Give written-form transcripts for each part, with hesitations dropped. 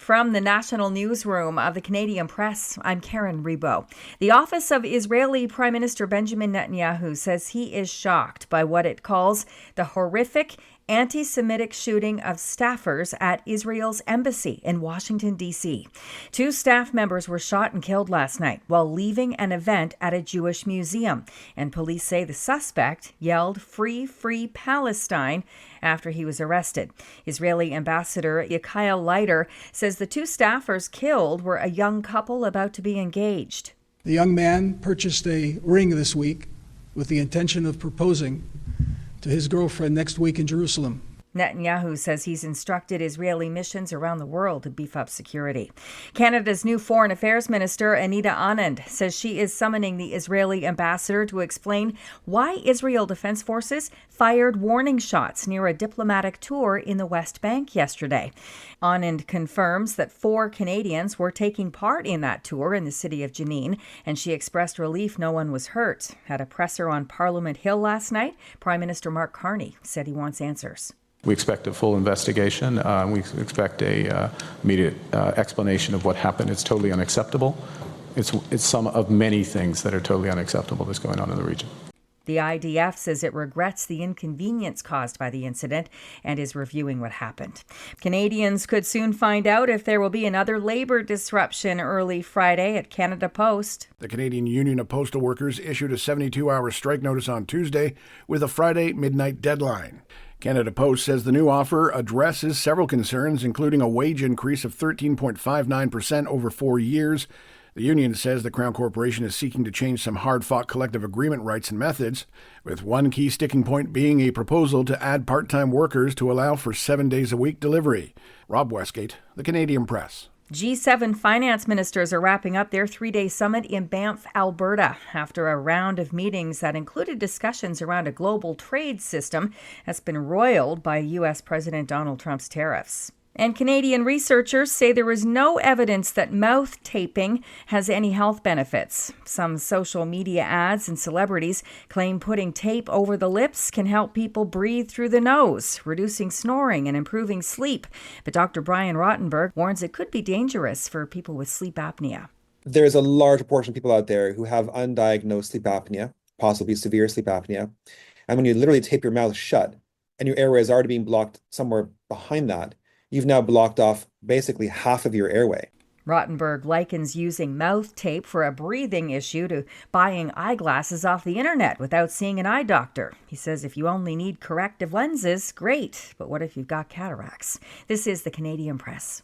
From the national newsroom of the Canadian Press, I'm Karen Rebo. The office of Israeli Prime Minister Benjamin Netanyahu says he is shocked by what it calls the horrific anti-Semitic shooting of staffers at Israel's embassy in Washington, D.C. 2 staff members were shot and killed last night while leaving an event at a Jewish museum. And police say the suspect yelled, "Free, free Palestine," after he was arrested. Israeli Ambassador Yikael Leiter says the 2 staffers killed were a young couple about to be engaged. The young man purchased a ring this week with the intention of proposing to his girlfriend next week in Jerusalem. Netanyahu says he's instructed Israeli missions around the world to beef up security. Canada's new Foreign Affairs Minister, Anita Anand, says she is summoning the Israeli ambassador to explain why Israel Defense Forces fired warning shots near a diplomatic tour in the West Bank yesterday. Anand confirms that 4 Canadians were taking part in that tour in the city of Jenin, and she expressed relief no one was hurt. At a presser on Parliament Hill last night, Prime Minister Mark Carney said he wants answers. We expect a full investigation. We expect a immediate explanation of what happened. It's totally unacceptable. It's some of many things that are totally unacceptable that's going on in the region. The IDF says it regrets the inconvenience caused by the incident and is reviewing what happened. Canadians could soon find out if there will be another labor disruption early Friday at Canada Post. The Canadian Union of Postal Workers issued a 72-hour strike notice on Tuesday with a Friday midnight deadline. Canada Post says the new offer addresses several concerns, including a wage increase of 13.59% over 4 years. The union says the Crown Corporation is seeking to change some hard-fought collective agreement rights and methods, with one key sticking point being a proposal to add part-time workers to allow for 7-days-a-week delivery. Rob Westgate, the Canadian Press. G7 finance ministers are wrapping up their 3-day summit in Banff, Alberta, after a round of meetings that included discussions around a global trade system that's been roiled by U.S. President Donald Trump's tariffs. And Canadian researchers say there is no evidence that mouth taping has any health benefits. Some social media ads and celebrities claim putting tape over the lips can help people breathe through the nose, reducing snoring and improving sleep. But Dr. Brian Rottenberg warns it could be dangerous for people with sleep apnea. There's a large proportion of people out there who have undiagnosed sleep apnea, possibly severe sleep apnea. And when you literally tape your mouth shut and your airway is already being blocked somewhere behind that, you've now blocked off basically half of your airway. Rottenberg likens using mouth tape for a breathing issue to buying eyeglasses off the internet without seeing an eye doctor. He says if you only need corrective lenses, great, but what if you've got cataracts? This is the Canadian Press.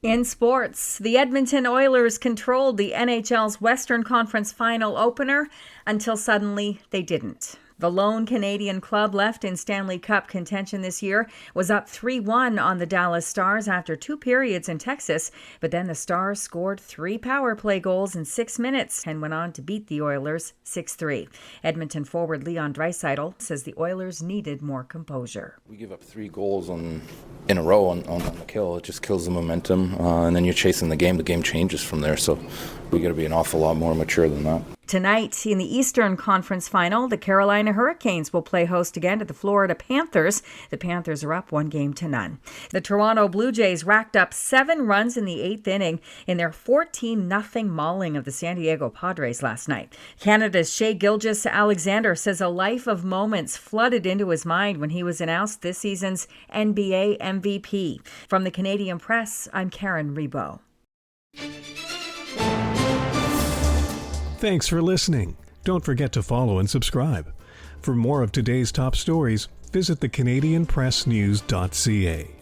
In sports, the Edmonton Oilers controlled the NHL's Western Conference final opener until suddenly they didn't. The lone Canadian club left in Stanley Cup contention this year was up 3-1 on the Dallas Stars after 2 periods in Texas, but then the Stars scored 3 power play goals in 6 minutes and went on to beat the Oilers 6-3. Edmonton forward Leon Draisaitl says the Oilers needed more composure. We give up 3 goals in a row on the kill. It just kills the momentum, and then you're chasing the game. The game changes from there, so we got to be an awful lot more mature than that. Tonight, in the Eastern Conference Final, the Carolina Hurricanes will play host again to the Florida Panthers. The Panthers are up 1-0. The Toronto Blue Jays racked up 7 runs in the 8th inning in their 14-0 mauling of the San Diego Padres last night. Canada's Shai Gilgeous-Alexander says a life of moments flooded into his mind when he was announced this season's NBA MVP. From the Canadian Press, I'm Karen Rebo. Thanks for listening. Don't forget to follow and subscribe. For more of today's top stories, visit thecanadianpressnews.ca.